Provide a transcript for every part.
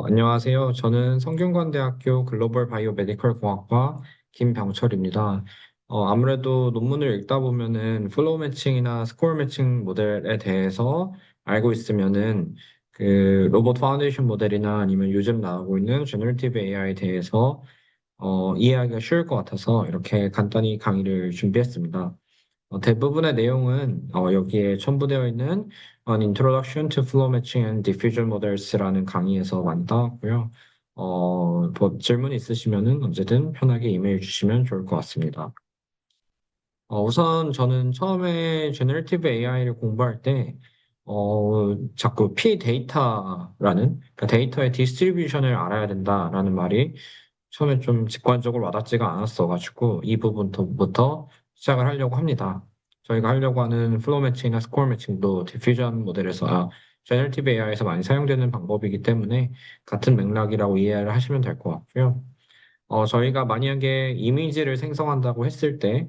안녕하세요. 저는 성균관대학교 글로벌 바이오메디컬 공학과 김병철입니다. 아무래도 논문을 읽다 보면은 플로우 매칭이나 스코어 매칭 모델에 대해서 알고 있으면은 그 로봇 파운데이션 모델이나 아니면 요즘 나오고 있는 제너레이티브 AI에 대해서 이해하기가 쉬울 것 같아서 이렇게 간단히 강의를 준비했습니다. 대부분의 내용은 여기에 첨부되어 있는 An Introduction to Flow Matching and Diffusion Models라는 강의에서 많이 따왔고요. 뭐 질문 있으시면은 언제든 편하게 이메일 주시면 좋을 것 같습니다. 우선 저는 처음에 Generative AI를 공부할 때 자꾸 P 데이터라는 그러니까 데이터의 디스트리뷰션을 알아야 된다라는 말이 처음에 좀 직관적으로 와닿지가 않았어가지고 이 부분부터 시작을 하려고 합니다. 저희가 하려고 하는 플로우 매칭이나 스코어 매칭도 디퓨전 모델에서 제너러티브 AI에서 많이 사용되는 방법이기 때문에 같은 맥락이라고 이해를 하시면 될 것 같고요. 저희가 만약에 이미지를 생성한다고 했을 때,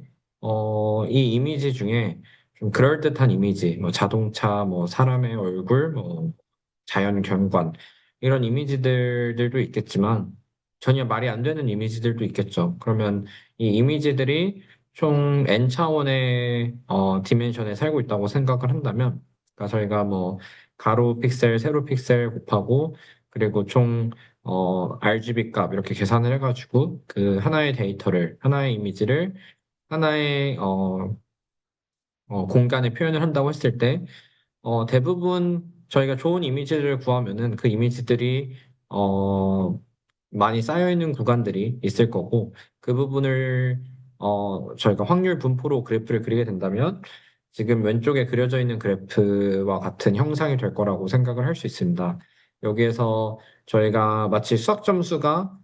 이 이미지 중에 좀 그럴듯한 이미지, 뭐 자동차, 뭐 사람의 얼굴, 뭐 자연 경관, 이런 이미지들도 있겠지만, 전혀 말이 안 되는 이미지들도 있겠죠. 그러면 이 이미지들이 총 n 차원의 디멘션에 살고 있다고 생각을 한다면, 그러니까 저희가 뭐 가로 픽셀, 세로 픽셀 곱하고 그리고 총 RGB 값 이렇게 계산을 해가지고 그 하나의 데이터를 하나의 이미지를 하나의 공간에 표현을 한다고 했을 때 대부분 저희가 좋은 이미지를 구하면은 그 이미지들이 어, 많이 쌓여 있는 구간들이 있을 거고 그 부분을 저희가 확률 분포로 그래프를 그리게 된다면 지금 왼쪽에 그려져 있는 그래프와 같은 형상이 될 거라고 생각을 할 수 있습니다. 여기에서 저희가 마치 수학 점수가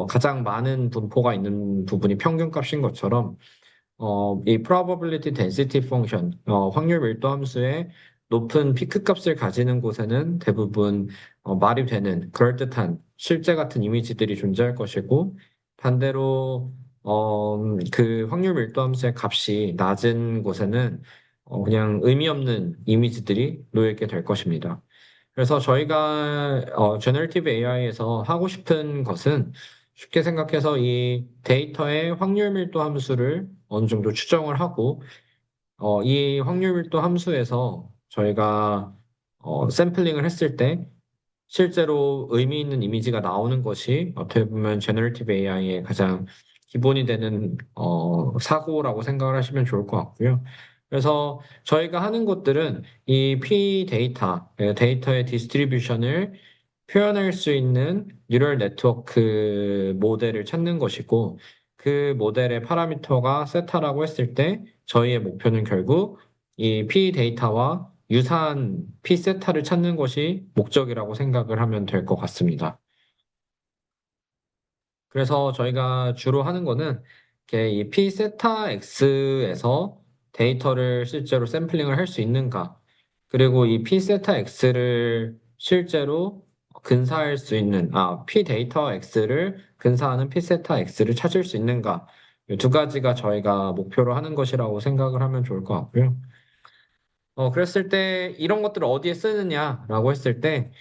가장 많은 분포가 있는 부분이 평균값인 것처럼 이 probability density function, 확률 밀도 함수의 높은 피크 값을 가지는 곳에는 대부분 말이 되는 그럴듯한 실제 같은 이미지들이 존재할 것이고 반대로 그 확률 밀도 함수의 값이 낮은 곳에는 그냥 의미 없는 이미지들이 놓여 있게 될 것입니다. 그래서 저희가 제너레이티브 AI에서 하고 싶은 것은 쉽게 생각해서 이 데이터의 확률 밀도 함수를 어느 정도 추정을 하고 이 확률 밀도 함수에서 저희가 샘플링을 했을 때 실제로 의미 있는 이미지가 나오는 것이 어떻게 보면 제너레이티브 AI의 가장 기본이 되는 사고라고 생각을 하시면 좋을 것 같고요. 그래서 저희가 하는 것들은 이 P 데이터, 데이터의 디스트리뷰션을 표현할 수 있는 뉴럴 네트워크 모델을 찾는 것이고 그 모델의 파라미터가 세타라고 했을 때 저희의 목표는 결국 이 P 데이터와 유사한 P 세타를 찾는 것이 목적이라고 생각을 하면 될 것 같습니다. 그래서 저희가 주로 하는 거는 이렇게 이 P 세타 X에서 데이터를 실제로 샘플링을 할 수 있는가, 그리고 이 P 세타 X를 실제로 근사할 수 있는, P 데이터 X를 근사하는 P 세타 X를 찾을 수 있는가, 이 두 가지가 저희가 목표로 하는 것이라고 생각을 하면 좋을 것 같고요. 그랬을 때 이런 것들을 어디에 쓰느냐라고 했을 때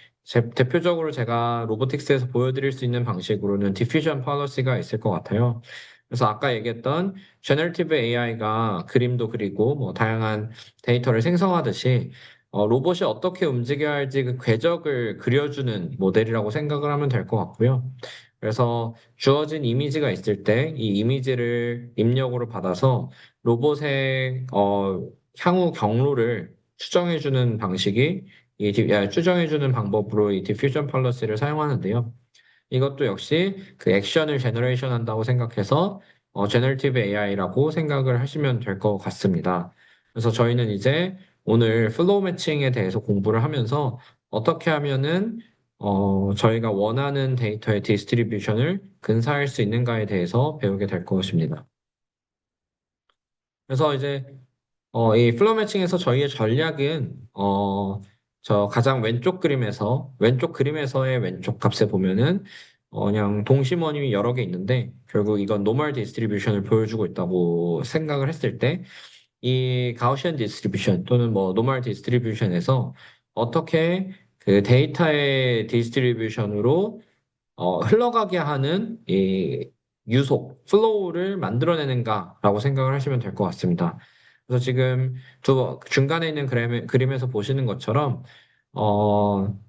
대표적으로 제가 로보틱스에서 보여드릴 수 있는 방식으로는 디퓨전 팔러시가 있을 것 같아요. 그래서 아까 얘기했던 제너레이티브 AI가 그림도 그리고 뭐 다양한 데이터를 생성하듯이 로봇이 어떻게 움직여야 할지 그 궤적을 그려주는 모델이라고 생각을 하면 될 것 같고요. 그래서 주어진 이미지가 있을 때 이 이미지를 입력으로 받아서 로봇의 향후 경로를 추정해주는 방식이 추정해주는 방법으로 이 디퓨전 팔러시를 사용하는데요. 이것도 역시 그 액션을 제너레이션 한다고 생각해서 제너레이티브 AI라고 생각을 하시면 될 것 같습니다. 그래서 저희는 이제 오늘 플로우 매칭에 대해서 공부를 하면서 어떻게 하면은 저희가 원하는 데이터의 디스트리뷰션을 근사할 수 있는가에 대해서 배우게 될 것입니다. 그래서 이제 이 플로우 매칭에서 저희의 전략은, 저 가장 왼쪽 그림에서의 왼쪽 값에 보면은, 그냥 동심원이 여러 개 있는데, 결국 이건 노멀 디스트리뷰션을 보여주고 있다고 생각을 했을 때, 이 가우시안 디스트리뷰션 또는 뭐 노멀 디스트리뷰션에서 어떻게 그 데이터의 디스트리뷰션으로 흘러가게 하는 이 유속, 플로우를 만들어내는가라고 생각을 하시면 될 것 같습니다. 그래서 지금 중간에 있는 그림에서 보시는 것처럼,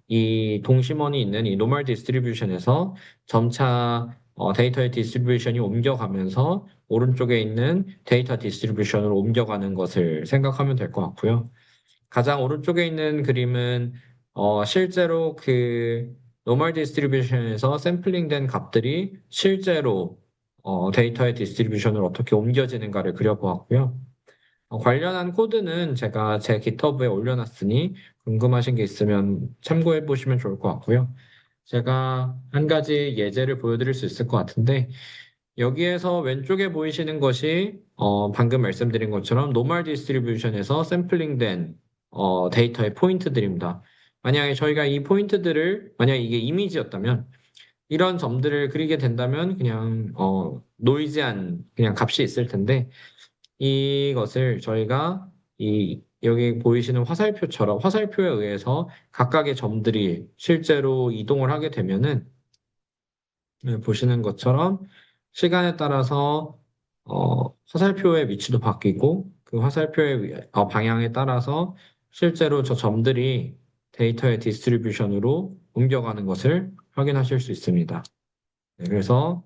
이 동심원이 있는 이 노멀 디스트리뷰션에서 점차 데이터의 디스트리뷰션이 옮겨가면서 오른쪽에 있는 데이터 디스트리뷰션으로 옮겨가는 것을 생각하면 될 것 같고요. 가장 오른쪽에 있는 그림은 실제로 그 노멀 디스트리뷰션에서 샘플링된 값들이 실제로 데이터의 디스트리뷰션을 어떻게 옮겨지는가를 그려보았고요. 관련한 코드는 제가 제 GitHub에 올려놨으니 궁금하신 게 있으면 참고해 보시면 좋을 것 같고요. 제가 한 가지 예제를 보여드릴 수 있을 것 같은데 여기에서 왼쪽에 보이시는 것이 방금 말씀드린 것처럼 노멀 디스트리뷰션에서 샘플링된 데이터의 포인트들입니다. 만약에 저희가 이 포인트들을 만약에 이게 이미지였다면 이런 점들을 그리게 된다면 그냥 노이즈한 그냥 값이 있을 텐데 이것을 저희가 이 여기 보이시는 화살표처럼 화살표에 의해서 각각의 점들이 실제로 이동을 하게 되면은 보시는 것처럼 시간에 따라서 화살표의 위치도 바뀌고 그 화살표의 방향에 따라서 실제로 저 점들이 데이터의 디스트리뷰션으로 옮겨가는 것을 확인하실 수 있습니다. 네, 그래서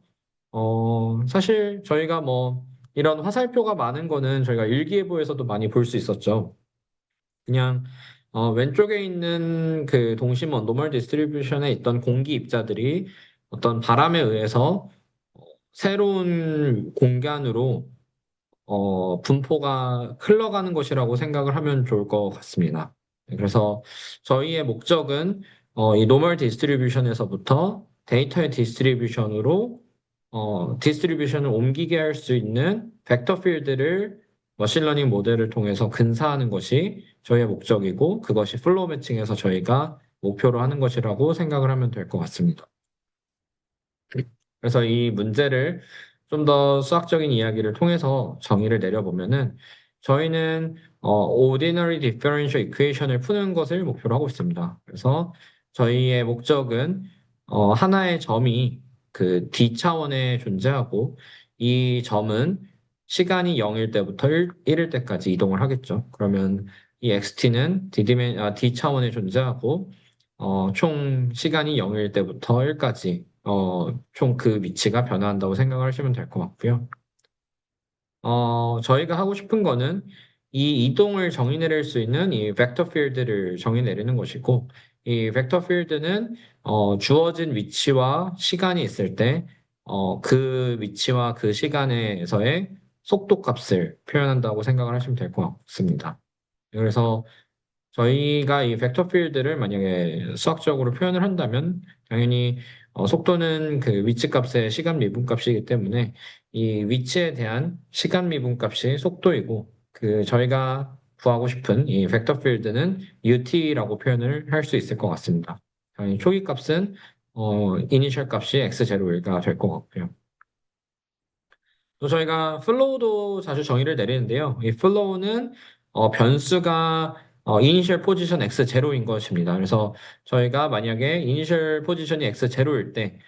사실 저희가 뭐 이런 화살표가 많은 거는 저희가 일기예보에서도 많이 볼 수 있었죠. 그냥 왼쪽에 있는 그 동심원 노멀 디스트리뷰션에 있던 공기 입자들이 어떤 바람에 의해서 새로운 공간으로 분포가 흘러가는 것이라고 생각을 하면 좋을 것 같습니다. 네, 그래서 저희의 목적은 이 노멀 디스트리뷰션에서부터 데이터의 디스트리뷰션으로 디스트리뷰션을 옮기게 할 수 있는 벡터 필드를 머신러닝 모델을 통해서 근사하는 것이 저희의 목적이고 그것이 플로우 매칭에서 저희가 목표로 하는 것이라고 생각을 하면 될 것 같습니다. 그래서 이 문제를 좀 더 수학적인 이야기를 통해서 정의를 내려보면은 저희는 ordinary differential equation을 푸는 것을 목표로 하고 있습니다. 그래서 저희의 목적은 하나의 점이 그 D 차원에 존재하고 이 점은 시간이 0일 때부터 1일 때까지 이동을 하겠죠. 그러면 이 XT는 D 차원에 존재하고 총 시간이 0일 때부터 1까지 총 그 위치가 변화한다고 생각을 하시면 될 것 같고요. 저희가 하고 싶은 거는 이 이동을 정의 내릴 수 있는 이 벡터 필드를 정의 내리는 것이고, 이 벡터 필드는 주어진 위치와 시간이 있을 때, 그 위치와 그 시간에서의 속도 값을 표현한다고 생각을 하시면 될 것 같습니다. 그래서 저희가 이 벡터 필드를 만약에 수학적으로 표현을 한다면 당연히 속도는 그 위치 값의 시간 미분 값이기 때문에 이 위치에 대한 시간 미분 값이 속도이고 그 저희가 구하고 싶은 이 벡터 필드는 UT라고 표현을 할 수 있을 것 같습니다. 당연히 초기 값은 이니셜 값이 x0일가 될 것 같고요. 또 저희가 플로우도 자주 정의를 내리는데요. 이 플로우는 변수가 이니셜 포지션 x0인 것입니다. 그래서 저희가 만약에 이니셜 포지션이 x0일 때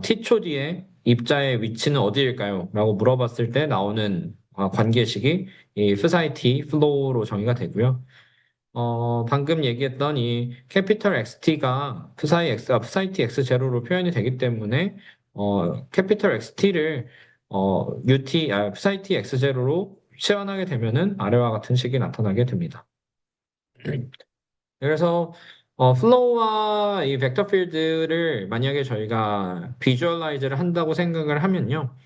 t초 뒤에 입자의 위치는 어디일까요? 라고 물어봤을 때 나오는 관계식이 이 psi 플로우로 정의가 되고요. 방금 얘기했던 이 캐피털 XT가 psi t x0로 표현이 되기 때문에 캐피털 XT를 psi t x0로 치환하게 되면은 아래와 같은 식이 나타나게 됩니다. 그래서 플로우와 이 벡터 필드를 만약에 저희가 비주얼라이즈를 한다고 생각을 하면요.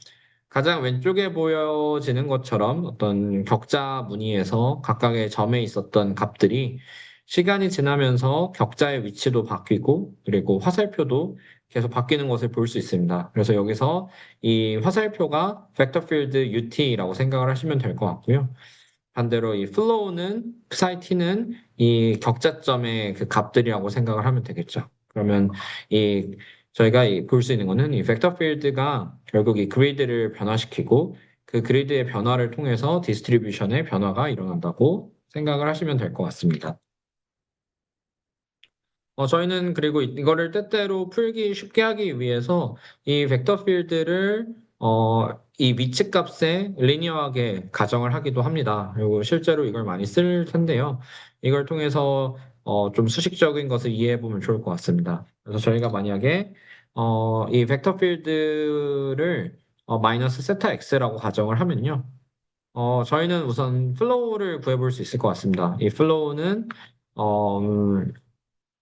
가장 왼쪽에 보여지는 것처럼 어떤 격자 무늬에서 각각의 점에 있었던 값들이 시간이 지나면서 격자의 위치도 바뀌고 그리고 화살표도 계속 바뀌는 것을 볼 수 있습니다. 그래서 여기서 이 화살표가 벡터 필드 UT라고 생각을 하시면 될 것 같고요. 반대로 이 플로우는 psi-t는 이 격자점의 그 값들이라고 생각을 하면 되겠죠. 그러면 이 저희가 볼 수 있는 거는 이 벡터 필드가 결국 이 그리드를 변화시키고 그 그리드의 변화를 통해서 디스트리뷰션의 변화가 일어난다고 생각을 하시면 될 것 같습니다. 저희는 그리고 이거를 때때로 풀기 쉽게 하기 위해서 이 벡터 필드를 이 위치 값에 리니어하게 가정을 하기도 합니다. 그리고 실제로 이걸 많이 쓸 텐데요. 이걸 통해서 좀 수식적인 것을 이해해 보면 좋을 것 같습니다. 그래서 저희가 만약에 이 벡터 필드를 마이너스 세타 x라고 가정을 하면요. 저희는 우선 플로우를 구해볼 수 있을 것 같습니다. 이 플로우는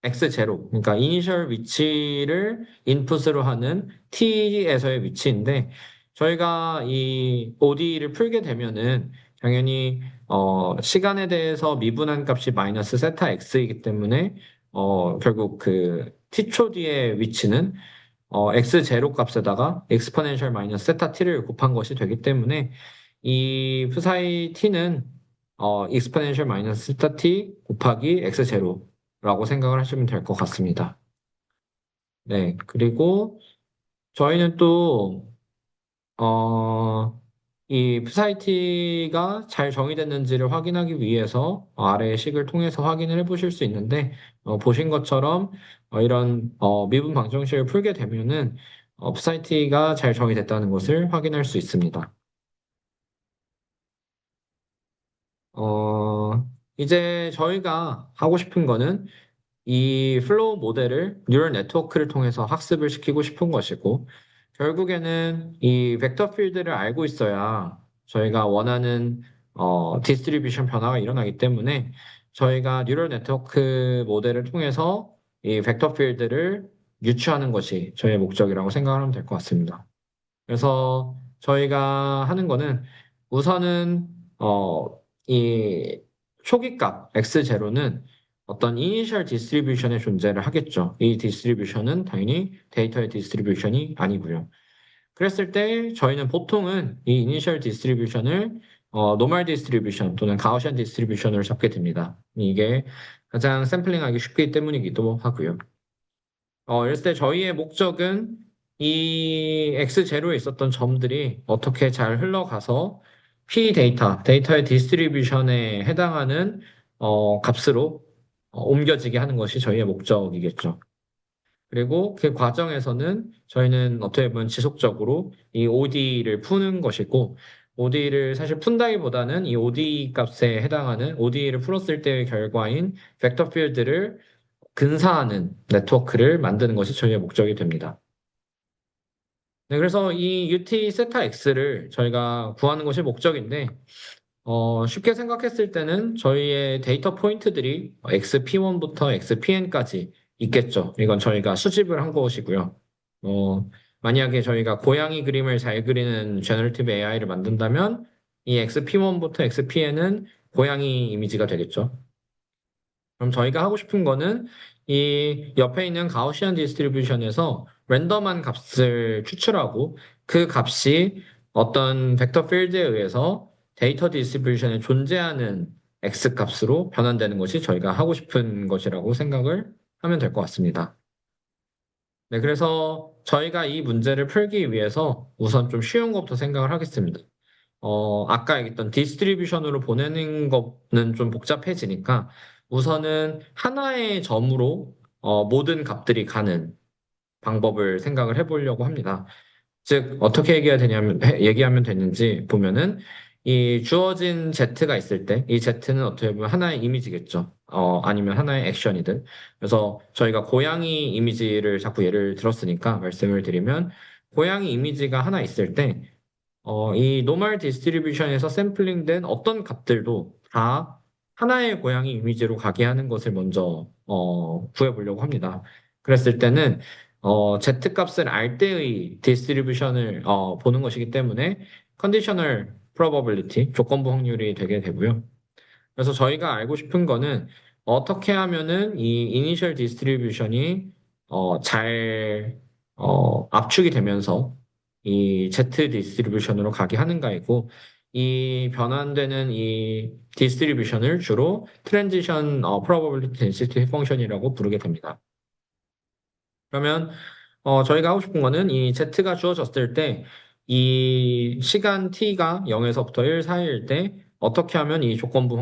x0, 그러니까 이니셜 위치를 인풋으로 하는 t에서의 위치인데, 저희가 이 ODE를 풀게 되면은 당연히 시간에 대해서 미분한 값이 마이너스 세타 x이기 때문에 결국 그 t초 뒤의 위치는 x0 값에다가 exponential 마이너스 세타 t를 곱한 것이 되기 때문에 이 psi t는 exponential 마이너스 세타 t 곱하기 x0라고 생각을 하시면 될 것 같습니다. 네, 그리고 저희는 또 이 psi t가 잘 정의됐는지를 확인하기 위해서 아래의 식을 통해서 확인을 해보실 수 있는데 보신 것처럼 이런 미분 방정식을 풀게 되면은 psi t가 잘 정의됐다는 것을 확인할 수 있습니다. 이제 저희가 하고 싶은 거는 이 플로우 모델을 뉴럴 네트워크를 통해서 학습을 시키고 싶은 것이고, 결국에는 이 벡터 필드를 알고 있어야 저희가 원하는 디스트리뷰션 변화가 일어나기 때문에 저희가 뉴럴 네트워크 모델을 통해서 이 벡터 필드를 유추하는 것이 저희의 목적이라고 생각하면 될 것 같습니다. 그래서 저희가 하는 거는 우선은 이 초기값 x0는 어떤 이니셜 디스트리뷰션의 존재를 하겠죠. 이 디스트리뷰션은 당연히 데이터의 디스트리뷰션이 아니고요. 그랬을 때 저희는 보통은 이 이니셜 디스트리뷰션을 노멀 디스트리뷰션 또는 가우시안 디스트리뷰션으로 잡게 됩니다. 이게 가장 샘플링하기 쉽기 때문이기도 하고요. 이랬을 때 저희의 목적은 이 X0에 있었던 점들이 어떻게 잘 흘러가서 P 데이터의 디스트리뷰션에 해당하는 값으로 옮겨지게 하는 것이 저희의 목적이겠죠. 그리고 그 과정에서는 저희는 어떻게 보면 지속적으로 이 OD를 푸는 것이고, OD를 사실 푼다기보다는 이 OD 값에 해당하는 OD를 풀었을 때의 결과인 벡터 필드를 근사하는 네트워크를 만드는 것이 저희의 목적이 됩니다. 네, 그래서 이 UT 세타 X를 저희가 구하는 것이 목적인데, 쉽게 생각했을 때는 저희의 데이터 포인트들이 XP1부터 XPN까지 있겠죠. 이건 저희가 수집을 한 것이고요. 만약에 저희가 고양이 그림을 잘 그리는 제너러티브 AI를 만든다면, 이 XP1부터 XPN은 고양이 이미지가 되겠죠. 그럼 저희가 하고 싶은 거는 이 옆에 있는 가우시안 디스트리뷰션에서 랜덤한 값을 추출하고 그 값이 어떤 벡터 필드에 의해서 데이터 디스트리뷰션에 존재하는 x 값으로 변환되는 것이 저희가 하고 싶은 것이라고 생각을 하면 될 것 같습니다. 네, 그래서 저희가 이 문제를 풀기 위해서 우선 좀 쉬운 것부터 생각을 하겠습니다. 아까 얘기했던 디스트리뷰션으로 보내는 거는 좀 복잡해지니까 우선은 하나의 점으로 모든 값들이 가는 방법을 생각을 해보려고 합니다. 즉, 어떻게 얘기하면 되는지 보면은 이 주어진 Z가 있을 때 이 Z는 어떻게 보면 하나의 이미지겠죠. 아니면 하나의 액션이든. 그래서 저희가 고양이 이미지를 자꾸 예를 들었으니까 말씀을 드리면 고양이 이미지가 하나 있을 때 이 노멀 디스트리뷰션에서 샘플링된 어떤 값들도 다 하나의 고양이 이미지로 가게 하는 것을 먼저 구해보려고 합니다. 그랬을 때는 Z 값을 알 때의 디스트리뷰션을 보는 것이기 때문에 컨디셔널 프로버빌리티, 조건부 확률이 되게 되고요. 그래서 저희가 알고 싶은 거는 어떻게 하면은 이 이니셜 디스트리뷰션이 잘 압축이 되면서 이 Z 디스트리뷰션으로 가게 하는가이고 이 변환되는 이 디스트리뷰션을 주로 트랜지션 probability density 펑션이라고 부르게 됩니다. 그러면 저희가 하고 싶은 거는 이 Z가 주어졌을 때 이 시간 T가 0에서부터 1 사이일 때 어떻게 하면 이 조건부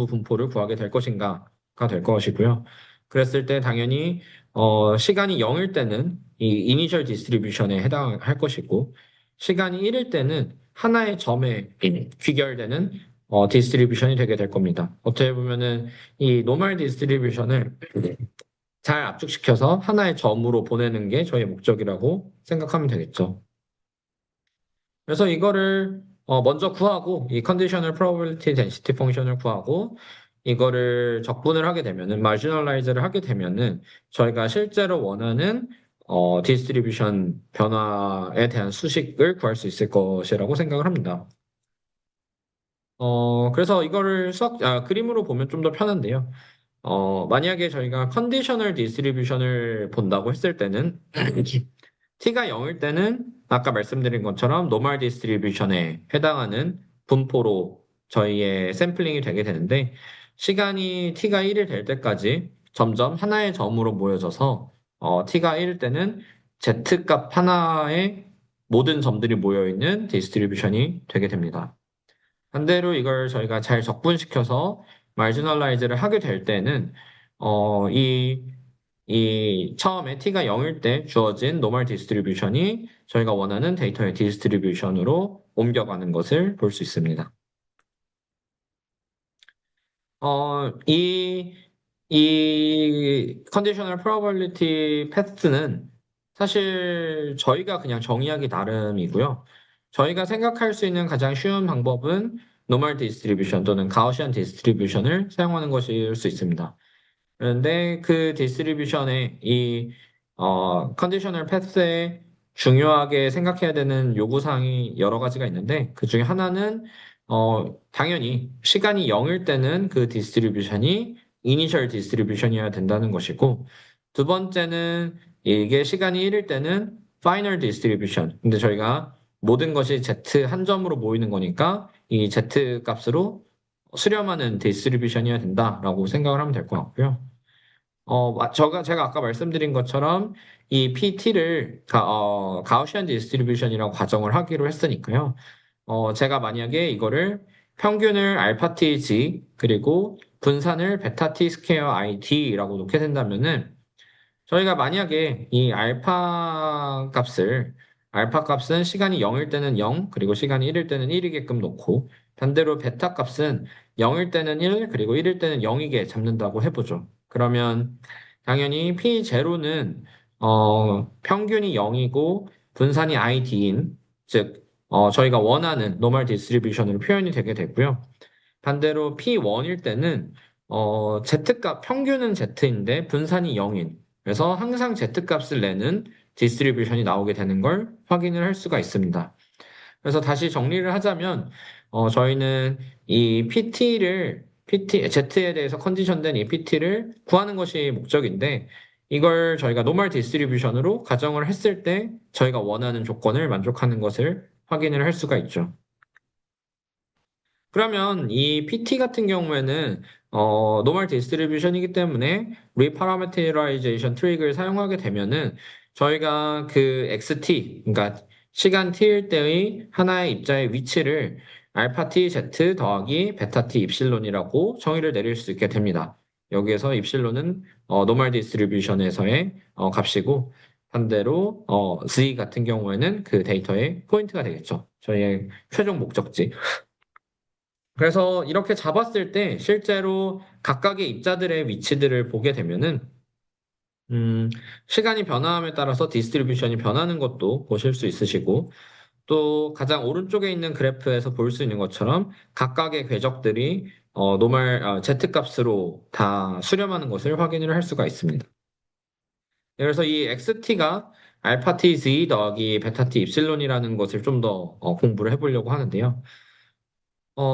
분포를 구하게 될 것인가가 될 것이고요. 그랬을 때 당연히 시간이 0일 때는 이 이니셜 디스트리뷰션에 해당할 것이고 시간이 1일 때는 하나의 점에 귀결되는 디스트리뷰션이 되게 될 겁니다. 어떻게 보면은 이 노멀 디스트리뷰션을 잘 압축시켜서 하나의 점으로 보내는 게 저희의 목적이라고 생각하면 되겠죠. 그래서 이거를 먼저 구하고 이 컨디셔널 프로버빌리티 덴시티 펑션을 구하고 이거를 적분을 하게 되면은 마지널라이즈를 하게 되면은 저희가 실제로 원하는 디스트리뷰션 변화에 대한 수식을 구할 수 있을 것이라고 생각을 합니다. 그래서 이거를 그림으로 보면 좀 더 편한데요. 만약에 저희가 컨디셔널 디스트리뷰션을 본다고 했을 때는 t가 0일 때는 아까 말씀드린 것처럼 노멀 디스트리뷰션에 해당하는 분포로 저희의 샘플링이 되게 되는데 시간이 t가 1이 될 때까지 점점 하나의 점으로 모여져서 t가 1일 때는 z값 하나에 모든 점들이 모여있는 디스트리뷰션이 되게 됩니다. 반대로 이걸 저희가 잘 적분시켜서 마지널라이즈를 하게 될 때는 어, 이, 이 처음에 t가 0일 때 주어진 노멀 디스트리뷰션이 저희가 원하는 데이터의 디스트리뷰션으로 옮겨가는 것을 볼 수 있습니다. 어, 이, 이 컨디셔널 프로버빌리티 패스는 사실 저희가 그냥 정의하기 나름이고요. 저희가 생각할 수 있는 가장 쉬운 방법은 노멀 디스트리뷰션 또는 가우시안 디스트리뷰션을 사용하는 것일 수 있습니다. 그런데 그 디스트리뷰션의 컨디셔널 패스에 중요하게 생각해야 되는 요구사항이 여러 가지가 있는데 그 중에 하나는 당연히 시간이 0일 때는 그 디스트리뷰션이 이니셜 디스트리뷰션이어야 된다는 것이고 두 번째는 이게 시간이 1일 때는 파이널 디스트리뷰션. 근데 저희가 모든 것이 Z 한 점으로 모이는 거니까 이 Z 값으로 수렴하는 디스트리뷰션이어야 된다라고 생각을 하면 될 것 같고요. 제가 아까 말씀드린 것처럼 이 PT를 가우시안 디스트리뷰션이라고 가정을 하기로 했으니까요. 제가 만약에 이거를 평균을 알파 t g 그리고 분산을 베타 t 스퀘어 i t라고 놓게 된다면은 저희가 만약에 이 알파 값은 시간이 0일 때는 0, 그리고 시간이 1일 때는 1이게끔 놓고, 반대로 베타 값은 0일 때는 1, 그리고 1일 때는 0이게 잡는다고 해보죠. 그러면 당연히 P0는, 평균이 0이고, 분산이 ID인, 즉, 저희가 원하는 노멀 디스트리뷰션으로 표현이 되게 되고요. 반대로 P1일 때는 Z값 평균은 Z인데 분산이 0인 그래서 항상 Z값을 내는 디스트리뷰션이 나오게 되는 걸 확인을 할 수가 있습니다. 그래서 다시 정리를 하자면 저희는 이 Z에 대해서 컨디션된 이 PT를 구하는 것이 목적인데 이걸 저희가 노멀 디스트리뷰션으로 가정을 했을 때 저희가 원하는 조건을 만족하는 것을 확인을 할 수가 있죠. 그러면 이 PT 같은 경우에는 노멀 디스트리뷰션이기 때문에 리파라메트라이제이션 트릭을 사용하게 되면은 저희가 그 XT, 그러니까 시간 t일 때의 하나의 입자의 위치를 알파 t z 더하기 베타 t 입실론이라고 정의를 내릴 수 있게 됩니다. 여기에서 입실론은 노멀 디스트리뷰션에서의 값이고 반대로 Z 같은 경우에는 그 데이터의 포인트가 되겠죠. 저희의 최종 목적지. 그래서 이렇게 잡았을 때 실제로 각각의 입자들의 위치들을 보게 되면은 음, 시간이 변화함에 따라서 디스트리뷰션이 변하는 것도 보실 수 있으시고 또 가장 오른쪽에 있는 그래프에서 볼 수 있는 것처럼 각각의 궤적들이 Z 값으로 다 수렴하는 것을 확인을 할 수가 있습니다. 그래서 이 XT가 알파 t z 더하기 베타 t 입실론이라는 것을 좀 더 공부를 해보려고 하는데요.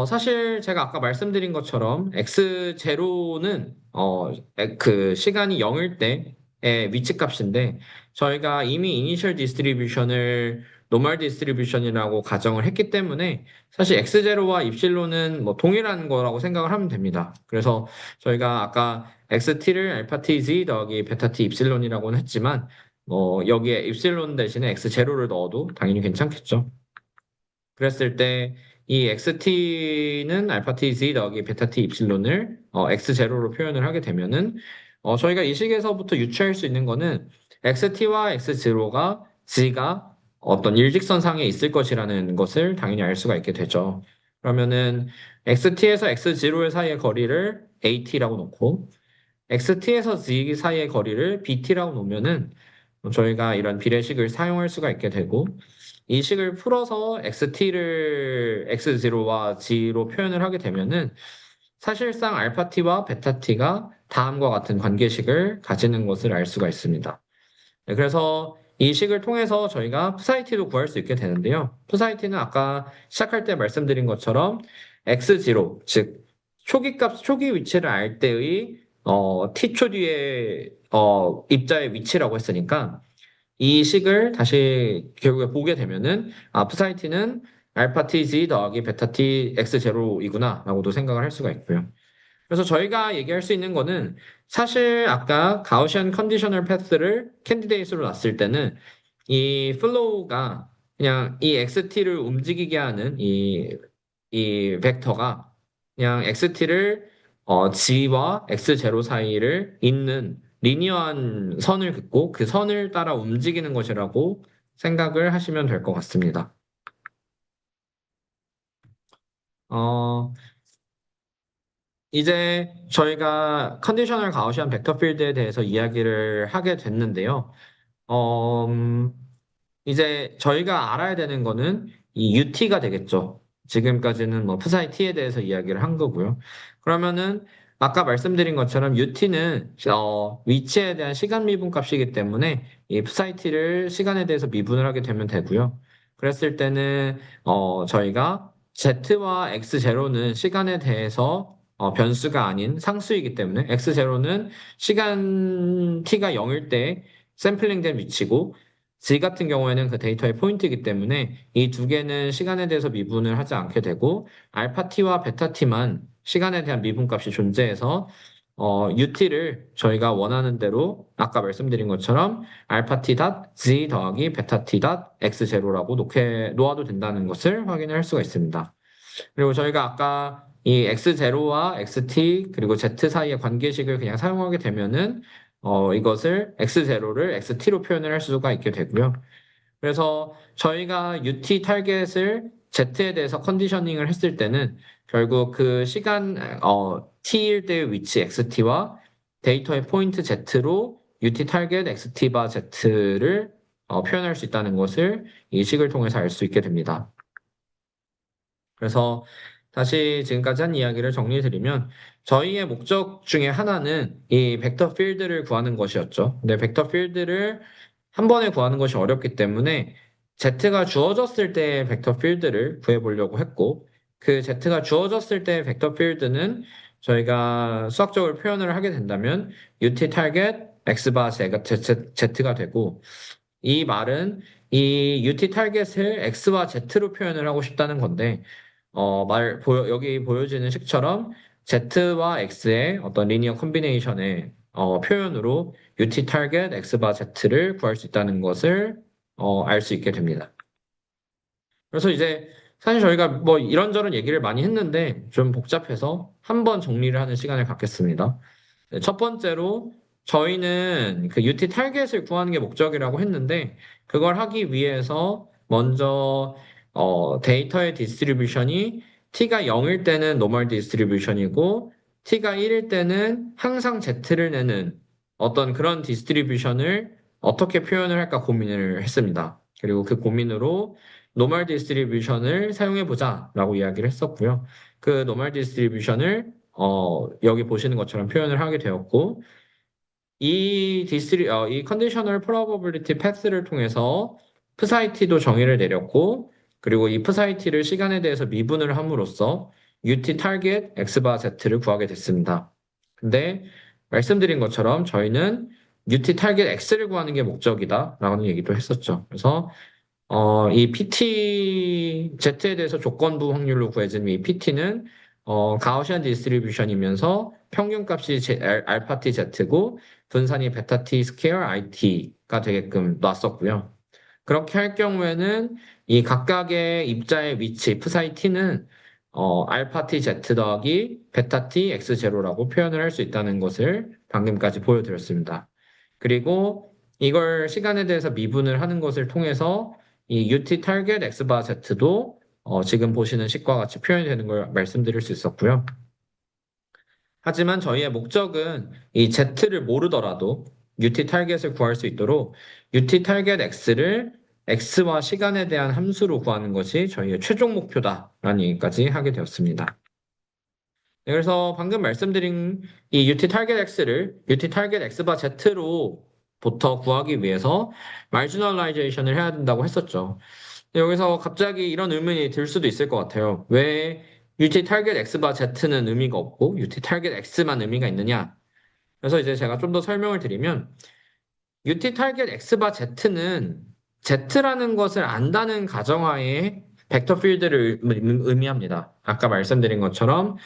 사실 제가 아까 말씀드린 것처럼 x0는 그 시간이 0일 때의 위치 값인데 저희가 이미 이니셜 디스트리뷰션을 노멀 디스트리뷰션이라고 가정을 했기 때문에 사실 x0와 입실론은 뭐 동일한 거라고 생각을 하면 됩니다. 그래서 저희가 아까 xt를 알파 t z 더하기 베타 t 입실론이라고는 했지만 여기에 입실론 대신에 x0를 넣어도 당연히 괜찮겠죠. 그랬을 때 이 XT는 알파 T Z 더하기 베타 T 입실론을 X0로 표현을 하게 되면은 저희가 이 식에서부터 유추할 수 있는 거는 XT와 X0가 G가 어떤 일직선상에 있을 것이라는 것을 당연히 알 수가 있게 되죠. 그러면은 XT에서 X0 사이의 거리를 AT라고 놓고 XT에서 Z 사이의 거리를 BT라고 놓으면은 저희가 이런 비례식을 사용할 수가 있게 되고 이 식을 풀어서 XT를 X0와 G로 표현을 하게 되면은 사실상 알파 t와 베타 t가 다음과 같은 관계식을 가지는 것을 알 수가 있습니다. 네, 그래서 이 식을 통해서 저희가 푸사이티도 구할 수 있게 되는데요. 푸사이티는 아까 시작할 때 말씀드린 것처럼 x0, 즉 초기 위치를 알 때의 t초 뒤에 입자의 위치라고 했으니까 이 식을 다시 결국에 보게 되면은 푸사이티는 알파 tg 더하기 베타 t x0이구나 라고도 생각을 할 수가 있고요. 그래서 저희가 얘기할 수 있는 거는 사실 아까 가우시안 컨디셔널 패스를 캔디데이트로 놨을 때는 이 플로우가 그냥 이 XT를 움직이게 하는 이 벡터가 그냥 XT를 G와 X0 사이를 잇는 리니어한 선을 긋고 그 선을 따라 움직이는 것이라고 생각을 하시면 될 것 같습니다. 어, 이제 저희가 컨디셔널 가우시안 벡터 필드에 대해서 이야기를 하게 됐는데요. 어, 음, 이제 저희가 알아야 되는 거는 이 UT가 되겠죠. 지금까지는 뭐 푸사이 T에 대해서 이야기를 한 거고요. 그러면은 아까 말씀드린 것처럼 UT는 위치에 대한 시간 미분 값이기 때문에 이 푸사이 T를 시간에 대해서 미분을 하게 되면 되고요. 그랬을 때는 저희가 Z와 X0는 시간에 대해서 변수가 아닌 상수이기 때문에 X0는 시간 T가 0일 때 샘플링된 위치고 Z 같은 경우에는 그 데이터의 포인트이기 때문에 이 두 개는 시간에 대해서 미분을 하지 않게 되고 알파 t와 베타 t만 시간에 대한 미분값이 존재해서 UT를 저희가 원하는 대로 아까 말씀드린 것처럼 알파 t 닷 z 더하기 베타 t 닷 x0라고 놓아도 된다는 것을 확인할 수가 있습니다. 그리고 저희가 아까 이 x0와 xt 그리고 z 사이의 관계식을 그냥 사용하게 되면은 이것을 x0를 xt로 표현을 할 수가 있게 되고요. 그래서 저희가 UT 타겟을 Z에 대해서 컨디셔닝을 했을 때는 결국 그 시간 T일 때의 위치 XT와 데이터의 포인트 Z로 UT 타겟 XT 바 Z를 표현할 수 있다는 것을 이 식을 통해서 알 수 있게 됩니다. 그래서 다시 지금까지 한 이야기를 정리해드리면 저희의 목적 중에 하나는 이 벡터 필드를 구하는 것이었죠. 근데 벡터 필드를 한 번에 구하는 것이 어렵기 때문에 Z가 주어졌을 때의 벡터 필드를 구해보려고 했고 그 Z가 주어졌을 때의 벡터 필드는 저희가 수학적으로 표현을 하게 된다면 UT 타겟 X바 Z가 되고 이 말은 이 UT 타겟을 X와 Z로 표현을 하고 싶다는 건데 여기 보여지는 식처럼 Z와 X의 어떤 리니어 컨비네이션의 표현으로 UT 타겟 X바 Z를 구할 수 있다는 것을 알 수 있게 됩니다. 그래서 이제 사실 저희가 뭐 이런저런 얘기를 많이 했는데 좀 복잡해서 한번 정리를 하는 시간을 갖겠습니다. 네, 첫 번째로 저희는 그 UT 타겟을 구하는 게 목적이라고 했는데 그걸 하기 위해서 먼저 데이터의 디스트리뷰션이 t가 0일 때는 노멀 디스트리뷰션이고 t가 1일 때는 항상 z를 내는 어떤 그런 디스트리뷰션을 어떻게 표현을 할까 고민을 했습니다. 그리고 그 고민으로 노멀 디스트리뷰션을 사용해 보자라고 이야기를 했었고요. 그 노멀 디스트리뷰션을 여기 보시는 것처럼 표현을 하게 되었고, 이 컨디셔널 프로버빌리티 패스를 통해서 프사이티도 정의를 내렸고, 그리고 이 프사이티를 시간에 대해서 미분을 함으로써 UT 타겟 X바 Z를 구하게 됐습니다. 근데 말씀드린 것처럼 저희는 UT 타겟 X를 구하는 게 목적이다라는 얘기도 했었죠. 그래서 이 PT, Z에 대해서 조건부 확률로 구해진 이 PT는 가우시안 디스트리뷰션이면서 평균값이 알파 T Z고 분산이 베타 T 스퀘어 IT가 되게끔 놨었고요. 그렇게 할 경우에는 이 각각의 입자의 위치, psi t는 알파 t z 더하기 베타 t x 제로라고 표현을 할 수 있다는 것을 방금까지 보여드렸습니다. 그리고 이걸 시간에 대해서 미분을 하는 것을 통해서 이 ut target x 바 z도 지금 보시는 식과 같이 표현이 되는 걸 말씀드릴 수 있었고요. 하지만 저희의 목적은 이 z를 모르더라도 ut target을 구할 수 있도록 ut target x를 x와 시간에 대한 함수로 구하는 것이 저희의 최종 목표다라는 얘기까지 하게 되었습니다. 네, 그래서 방금 말씀드린 이 UT 타겟 X를 UT 타겟 X 바 Z로부터 구하기 위해서 마지널라이제이션을 해야 된다고 했었죠. 여기서 갑자기 이런 의문이 들 수도 있을 것 같아요. 왜 UT 타겟 X 바 Z는 의미가 없고 UT 타겟 X만 의미가 있느냐? 그래서 이제 제가 좀 더 설명을 드리면 UT 타겟 X 바 Z는 Z라는 것을 안다는 가정하에 벡터 필드를 의미합니다. 아까 말씀드린 것처럼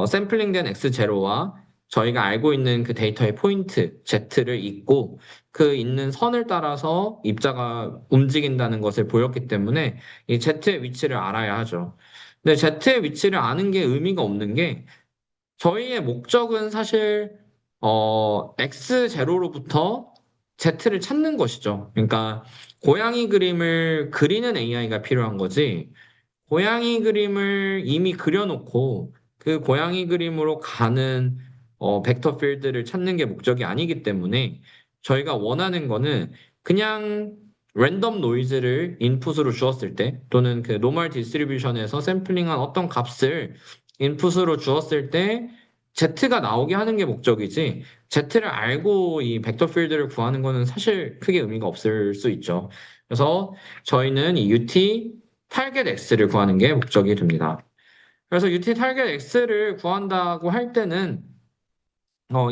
샘플링된 X0와 저희가 알고 있는 그 데이터의 포인트 Z를 잊고 그 있는 선을 따라서 입자가 움직인다는 것을 보였기 때문에 이 Z의 위치를 알아야 하죠. 근데 Z의 위치를 아는 게 의미가 없는 게 저희의 목적은 사실 X0로부터 Z를 찾는 것이죠. 그러니까 고양이 그림을 그리는 AI가 필요한 거지. 고양이 그림을 이미 그려놓고 그 고양이 그림으로 가는 벡터 필드를 찾는 게 목적이 아니기 때문에 저희가 원하는 거는 그냥 랜덤 노이즈를 인풋으로 주었을 때 또는 그 노멀 디스트리뷰션에서 샘플링한 어떤 값을 인풋으로 주었을 때 Z가 나오게 하는 게 목적이지 Z를 알고 이 벡터 필드를 구하는 거는 사실 크게 의미가 없을 수 있죠. 그래서 저희는 이 UT 타겟 X를 구하는 게 목적이 됩니다. 그래서 UT 타겟 X를 구한다고 할 때는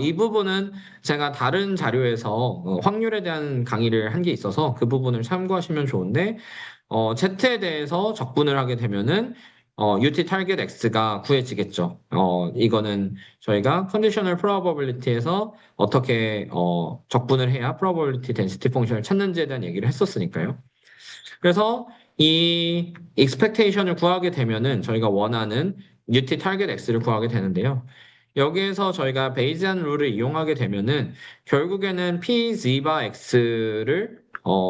이 부분은 제가 다른 자료에서 확률에 대한 강의를 한 게 있어서 그 부분을 참고하시면 좋은데 Z에 대해서 적분을 하게 되면은 UT 타겟 X가 구해지겠죠. 이거는 저희가 컨디셔널 프로버빌리티에서 어떻게 적분을 해야 프로버빌리티 덴시티 펑션을 찾는지에 대한 얘기를 했었으니까요. 그래서 이 expectation을 구하게 되면은 저희가 원하는 UT 타겟 X를 구하게 되는데요. 여기에서 저희가 베이지안 룰을 이용하게 되면은 결국에는 P z 바 X를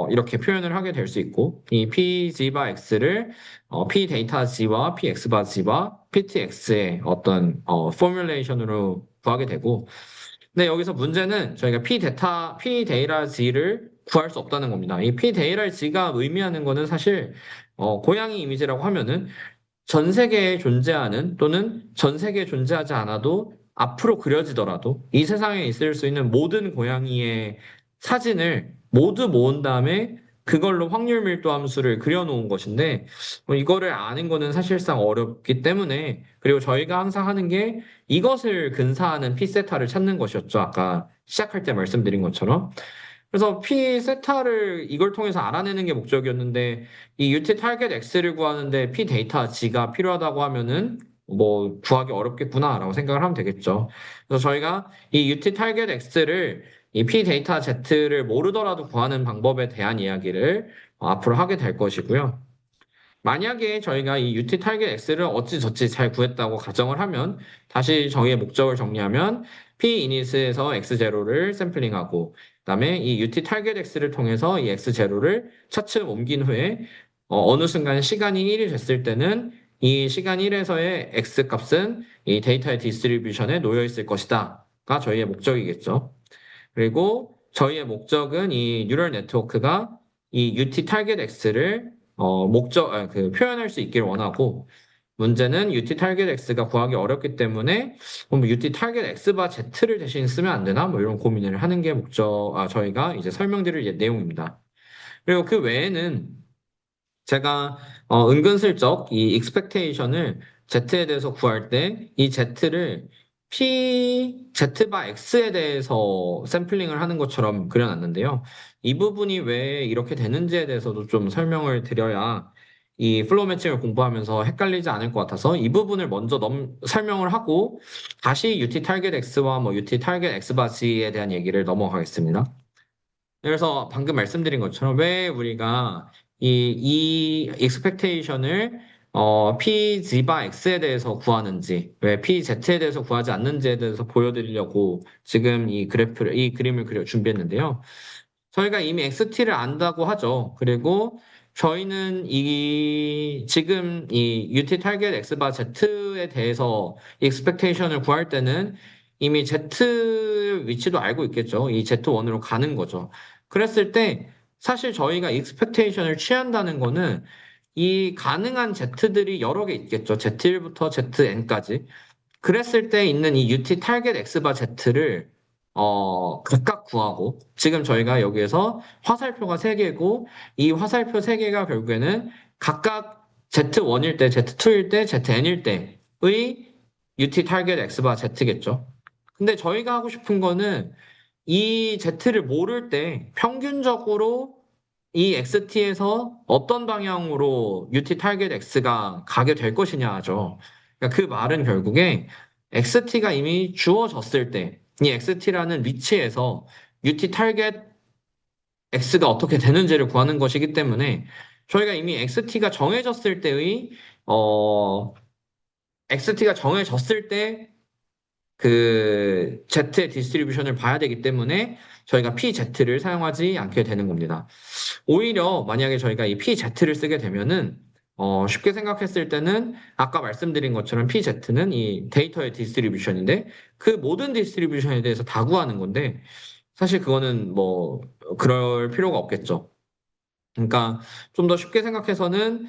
이렇게 표현을 하게 될 수 있고 이 P z 바 X를 P 데이터 G와 P X 바 G와 PTX의 어떤 포뮬레이션으로 구하게 되고 근데 여기서 문제는 저희가 P 데이터 G를 구할 수 없다는 겁니다. 이 P 데이터 G가 의미하는 거는 사실 고양이 이미지라고 하면은 전 세계에 존재하는 또는 전 세계에 존재하지 않아도 앞으로 그려지더라도 이 세상에 있을 수 있는 모든 고양이의 사진을 모두 모은 다음에 그걸로 확률 밀도 함수를 그려놓은 것인데 이거를 아는 거는 사실상 어렵기 때문에 그리고 저희가 항상 하는 게 이것을 근사하는 P세타를 찾는 것이었죠. 아까 시작할 때 말씀드린 것처럼. 그래서 P 세타를 이걸 통해서 알아내는 게 목적이었는데 이 UT 타겟 X를 구하는데 P 데이터 G가 필요하다고 하면은 뭐 구하기 어렵겠구나라고 생각을 하면 되겠죠. 그래서 저희가 이 UT 타겟 X를 이 P 데이터 Z를 모르더라도 구하는 방법에 대한 이야기를 앞으로 하게 될 것이고요. 만약에 저희가 이 UT 타겟 X를 어찌저찌 잘 구했다고 가정을 하면 다시 저희의 목적을 정리하면 P 이닛에서 X0를 샘플링하고 그다음에 이 UT 타겟 X를 통해서 이 X0를 차츰 옮긴 후에 어느 순간 시간이 1이 됐을 때는 이 시간 1에서의 X 값은 이 데이터의 디스트리뷰션에 놓여 있을 것이다가 저희의 목적이겠죠. 그리고 저희의 목적은 이 뉴럴 네트워크가 이 UT 타겟 X를 표현할 수 있길 원하고, 문제는 UT 타겟 X가 구하기 어렵기 때문에, 그럼 UT 타겟 X 바 Z를 대신 쓰면 안 되나? 뭐 이런 고민을 하는 게 저희가 이제 설명드릴 내용입니다. 그리고 그 외에는 제가 은근슬쩍 이 expectation을 Z에 대해서 구할 때 이 Z를 Z 바 X에 대해서 샘플링을 하는 것처럼 그려놨는데요. 이 부분이 왜 이렇게 되는지에 대해서도 좀 설명을 드려야 이 플로우 매칭을 공부하면서 헷갈리지 않을 것 같아서 이 부분을 먼저 설명을 하고 다시 UT 타겟 X와 뭐 UT 타겟 X 바 G에 대한 얘기를 넘어가겠습니다. 그래서 방금 말씀드린 것처럼 왜 우리가 이 expectation을 P 지바 X에 대해서 구하는지, 왜 P Z에 대해서 구하지 않는지에 대해서 보여드리려고 지금 이 그림을 준비했는데요. 저희가 이미 XT를 안다고 하죠. 그리고 저희는 지금 이 UT 타겟 X바 Z에 대해서 익스펙테이션을 구할 때는 이미 Z 위치도 알고 있겠죠. 이 Z1으로 가는 거죠. 그랬을 때 사실 저희가 익스펙테이션을 취한다는 거는 이 가능한 Z들이 여러 개 있겠죠. Z1부터 Zn까지. 그랬을 때 있는 이 UT 타겟 X바 Z를 각각 구하고 지금 저희가 여기에서 화살표가 3개고 이 화살표 3개가 결국에는 각각 Z1일 때, Z2일 때, ZN일 때의 UT 타겟 X바 Z겠죠. 근데 저희가 하고 싶은 거는 이 Z를 모를 때 평균적으로 이 XT에서 어떤 방향으로 UT 타겟 X가 가게 될 것이냐죠. 그러니까 그 말은 결국에 XT가 이미 주어졌을 때, 이 XT라는 위치에서 UT 타겟 X가 어떻게 되는지를 구하는 것이기 때문에 저희가 이미 XT가 정해졌을 때 그 Z의 디스트리뷰션을 봐야 되기 때문에 저희가 PZ를 사용하지 않게 되는 겁니다. 오히려 만약에 저희가 이 PZ를 쓰게 되면은 쉽게 생각했을 때는 아까 말씀드린 것처럼 PZ는 이 데이터의 디스트리뷰션인데 그 모든 디스트리뷰션에 대해서 다 구하는 건데 사실 그거는 뭐 그럴 필요가 없겠죠. 그러니까 좀 더 쉽게 생각해서는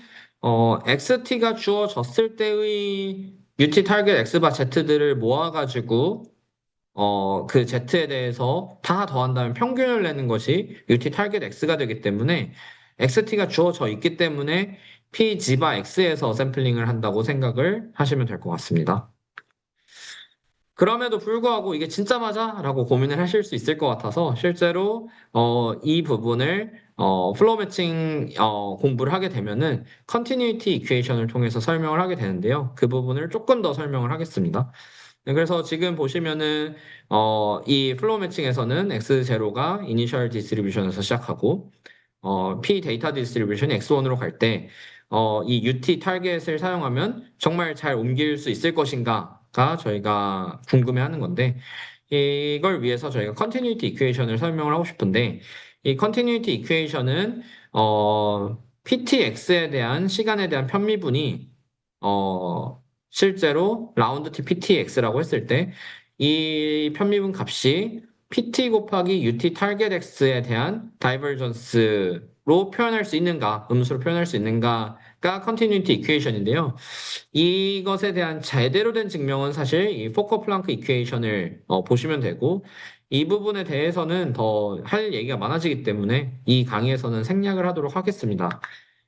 XT가 주어졌을 때의 UT 타겟 X바 Z들을 모아가지고 그 Z에 대해서 다 더한다면 평균을 내는 것이 UT 타겟 X가 되기 때문에 XT가 주어져 있기 때문에 P 지바 X에서 샘플링을 한다고 생각을 하시면 될 것 같습니다. 그럼에도 불구하고 이게 진짜 맞아? 라고 고민을 하실 수 있을 것 같아서 실제로 이 부분을 플로우 매칭 공부를 하게 되면은 컨티뉴이티 이퀘이션을 통해서 설명을 하게 되는데요. 그 부분을 조금 더 설명을 하겠습니다. 네, 그래서 지금 보시면은 이 플로우 매칭에서는 X0가 이니셜 디스트리뷰션에서 시작하고 P 데이터 디스트리뷰션이 X1으로 갈 때 이 UT 타겟을 사용하면 정말 잘 옮길 수 있을 것인가가 저희가 궁금해하는 건데 이걸 위해서 저희가 컨티뉴이티 이퀘이션을 설명을 하고 싶은데 이 컨티뉴이티 이퀘이션은 PTX에 대한 시간에 대한 편미분이 실제로 라운드 T PTX라고 했을 때 이 편미분 값이 PT 곱하기 UT 타겟 X에 대한 다이버전스로 표현할 수 있는가, 음수로 표현할 수 있는가가 컨티뉴이티 이퀘이션인데요. 이것에 대한 제대로 된 증명은 사실 이 포커 플랑크 이퀘이션을 보시면 되고 이 부분에 대해서는 더 할 얘기가 많아지기 때문에 이 강의에서는 생략을 하도록 하겠습니다.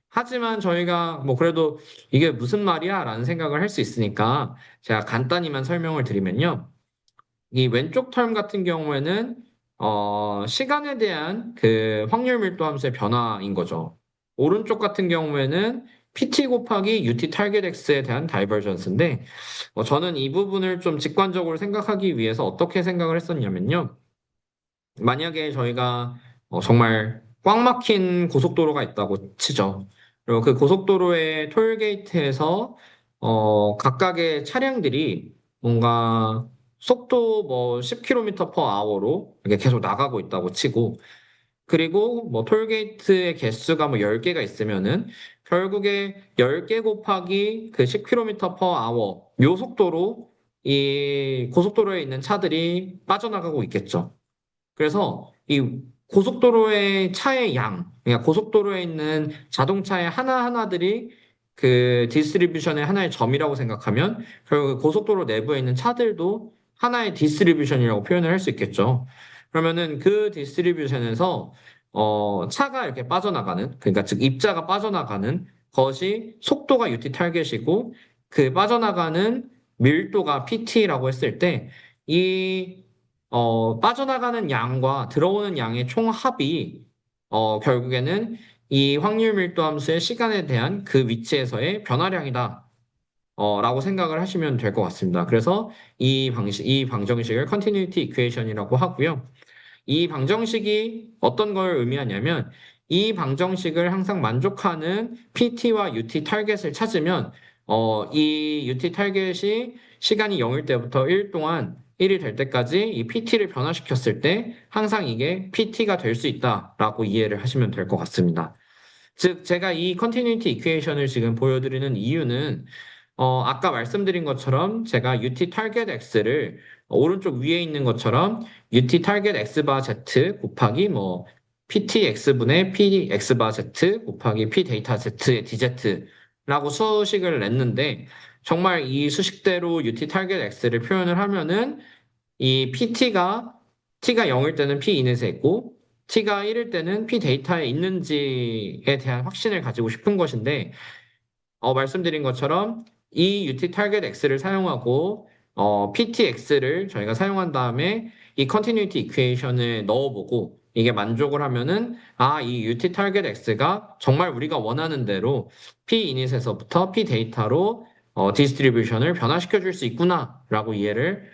하지만 저희가 뭐 그래도 이게 무슨 말이야? 라는 생각을 할 수 있으니까 제가 간단히만 설명을 드리면요. 이 왼쪽 텀 같은 경우에는 시간에 대한 그 확률 밀도 함수의 변화인 거죠. 오른쪽 같은 경우에는 PT 곱하기 UT 타겟 X에 대한 다이버전스인데 저는 이 부분을 좀 직관적으로 생각하기 위해서 어떻게 생각을 했었냐면요. 만약에 저희가 정말 꽉 막힌 고속도로가 있다고 치죠. 그리고 그 고속도로의 톨게이트에서 각각의 차량들이 뭔가 속도 뭐 10km per hour로 이렇게 계속 나가고 있다고 치고 그리고 뭐 톨게이트의 개수가 뭐 10개가 있으면은 결국에 10개 곱하기 그 10km per hour 요 속도로 이 고속도로에 있는 차들이 빠져나가고 있겠죠. 그래서 이 고속도로의 차의 양, 그러니까 고속도로에 있는 자동차의 하나하나들이 그 디스트리뷰션의 하나의 점이라고 생각하면 결국 고속도로 내부에 있는 차들도 하나의 디스트리뷰션이라고 표현을 할 수 있겠죠. 그러면은 그 디스트리뷰션에서 차가 이렇게 빠져나가는, 그러니까 즉 입자가 빠져나가는 것이 속도가 UT 타겟이고 그 빠져나가는 밀도가 PT라고 했을 때이 빠져나가는 양과 들어오는 양의 총합이 결국에는 이 확률 밀도 함수의 시간에 대한 그 위치에서의 변화량이다. 라고 생각을 하시면 될 것 같습니다. 그래서 이 방정식을 continuity equation이라고 하고요. 이 방정식이 어떤 걸 의미하냐면 이 방정식을 항상 만족하는 PT와 UT 타겟을 찾으면 이 UT 타겟이 시간이 0일 때부터 1 동안 1이 될 때까지 이 PT를 변화시켰을 때 항상 이게 PT가 될 수 있다라고 이해를 하시면 될 것 같습니다. 즉, 제가 이 컨티뉴이티 이퀘이션을 지금 보여드리는 이유는 아까 말씀드린 것처럼 제가 UT 타겟 X를 오른쪽 위에 있는 것처럼 UT 타겟 X 바 Z 곱하기 뭐 PTX분의 PX 바 Z 곱하기 P 데이터 Z의 DZ라고 수식을 냈는데 정말 이 수식대로 UT 타겟 X를 표현을 하면은 이 T가 0일 때는 P 이넷에 있고 T가 1일 때는 P 데이터에 있는지에 대한 확신을 가지고 싶은 것인데 말씀드린 것처럼 이 UT 타겟 X를 사용하고 PTX를 저희가 사용한 다음에 이 컨티뉴이티 이퀘이션을 넣어보고 이게 만족을 하면은 이 UT 타겟 X가 정말 우리가 원하는 대로 P 이닛에서부터 P 데이터로 디스트리뷰션을 변화시켜 줄 수 있구나라고 이해를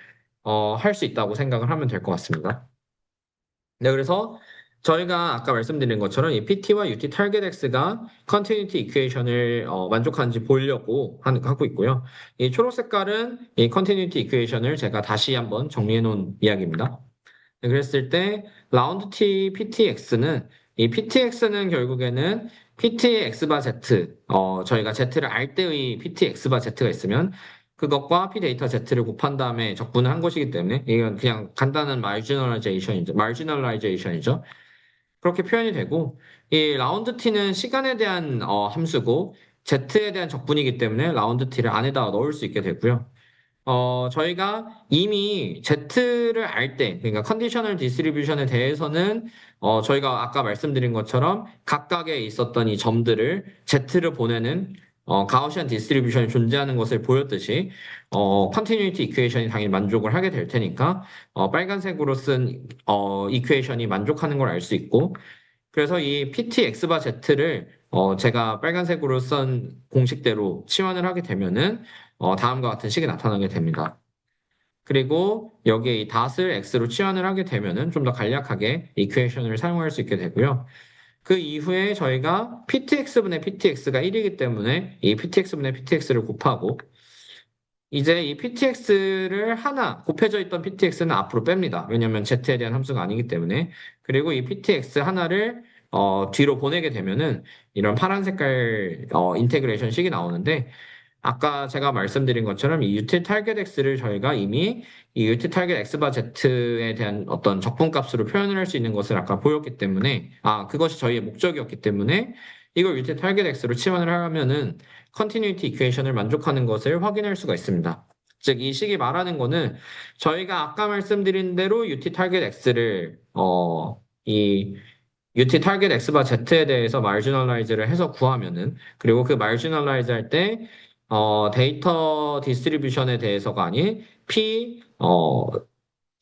할 수 있다고 생각을 하면 될 것 같습니다. 네, 그래서 저희가 아까 말씀드린 것처럼 이 PT와 UT 타겟 X가 컨티뉴이티 이퀘이션을 만족하는지 보려고 하고 있고요. 이 초록 색깔은 이 컨티뉴이티 이퀘이션을 제가 다시 한번 정리해 놓은 이야기입니다. 네, 그랬을 때 라운드 T PTX는 이 PTX는 결국에는 PT X바 Z 저희가 Z를 알 때의 PT X바 Z가 있으면 그것과 P 데이터 Z를 곱한 다음에 적분을 한 것이기 때문에 이건 그냥 간단한 마지널라이제이션이죠. 그렇게 표현이 되고 이 라운드 T는 시간에 대한 함수고 Z에 대한 적분이기 때문에 라운드 T를 안에다가 넣을 수 있게 되고요. 저희가 이미 Z를 알 때, 그러니까 컨디셔널 디스트리뷰션에 대해서는, 저희가 아까 말씀드린 것처럼 각각에 있었던 이 점들을 Z를 보내는, 가우시안 디스트리뷰션이 존재하는 것을 보였듯이, 컨티뉴이티 이퀘이션이 당연히 만족을 하게 될 테니까, 빨간색으로 쓴, 이퀘이션이 만족하는 걸 알 수 있고, 그래서 이 PT X바 Z를 제가 빨간색으로 쓴 공식대로 치환을 하게 되면은 다음과 같은 식이 나타나게 됩니다. 그리고 여기에 이 닷을 X로 치환을 하게 되면은 좀 더 간략하게 이퀘이션을 사용할 수 있게 되고요. 그 이후에 저희가 PTX분의 PTX가 1이기 때문에 이 PTX분의 PTX를 곱하고 이제 이 PTX를 하나 곱해져 있던 PTX는 앞으로 뺍니다. 왜냐하면 Z에 대한 함수가 아니기 때문에. 그리고 이 PTX 하나를 뒤로 보내게 되면은 이런 파란 색깔 인테그레이션 식이 나오는데 아까 제가 말씀드린 것처럼 이 util target x를 저희가 이미 이 util target x 바 z에 대한 어떤 적분값으로 표현을 할 수 있는 것을 아까 보였기 때문에 그것이 저희의 목적이었기 때문에 이걸 util target x로 치환을 하면은 continuity equation을 만족하는 것을 확인할 수가 있습니다. 즉, 이 식이 말하는 거는 저희가 아까 말씀드린 대로 util target x를 이 UT 타겟 X 바 Z에 대해서 마지널라이즈를 해서 구하면은 그리고 그 마지널라이즈 할 때 데이터 디스트리뷰션에 대해서가 아닌 P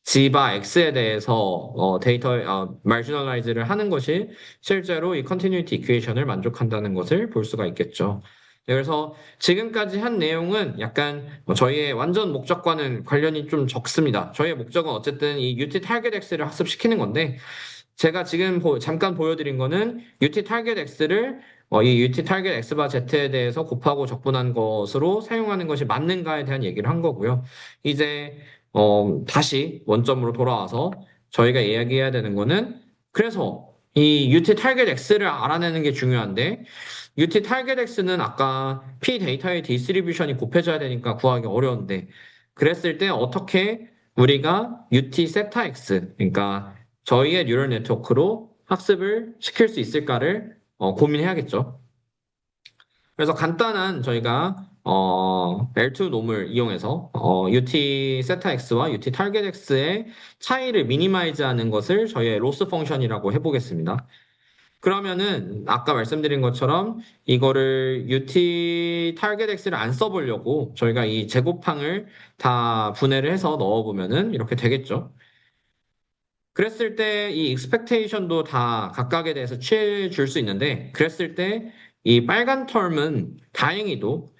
G 바 X에 대해서 데이터 마지널라이즈를 하는 것이 실제로 이 컨티뉴이티 이퀘이션을 만족한다는 것을 볼 수가 있겠죠. 네, 그래서 지금까지 한 내용은 약간 저희의 완전 목적과는 관련이 좀 적습니다. 저희의 목적은 어쨌든 이 UT 타겟 X를 학습시키는 건데 제가 지금 잠깐 보여드린 거는 UT 타겟 X를 이 UT 타겟 X 바 Z에 대해서 곱하고 적분한 것으로 사용하는 것이 맞는가에 대한 얘기를 한 거고요. 이제 다시 원점으로 돌아와서 저희가 이야기해야 되는 거는 그래서 이 UT 타겟 X를 알아내는 게 중요한데 UT 타겟 X는 아까 P 데이터의 디스트리뷰션이 곱해져야 되니까 구하기 어려운데 그랬을 때 어떻게 우리가 UT 세타 X 그러니까 저희의 뉴럴 네트워크로 학습을 시킬 수 있을까를 고민해야겠죠. 그래서 간단한 저희가 L2 놈을 이용해서 UT 세타 X와 UT 타겟 X의 차이를 미니마이즈하는 것을 저희의 로스 펑션이라고 해보겠습니다. 그러면은 아까 말씀드린 것처럼 이거를 UT 타겟 X를 안 써보려고 저희가 이 제곱항을 다 분해를 해서 넣어보면은 이렇게 되겠죠. 그랬을 때 이 expectation도 다 각각에 대해서 취해 줄 수 있는데, 그랬을 때 이 빨간 텀은 다행히도,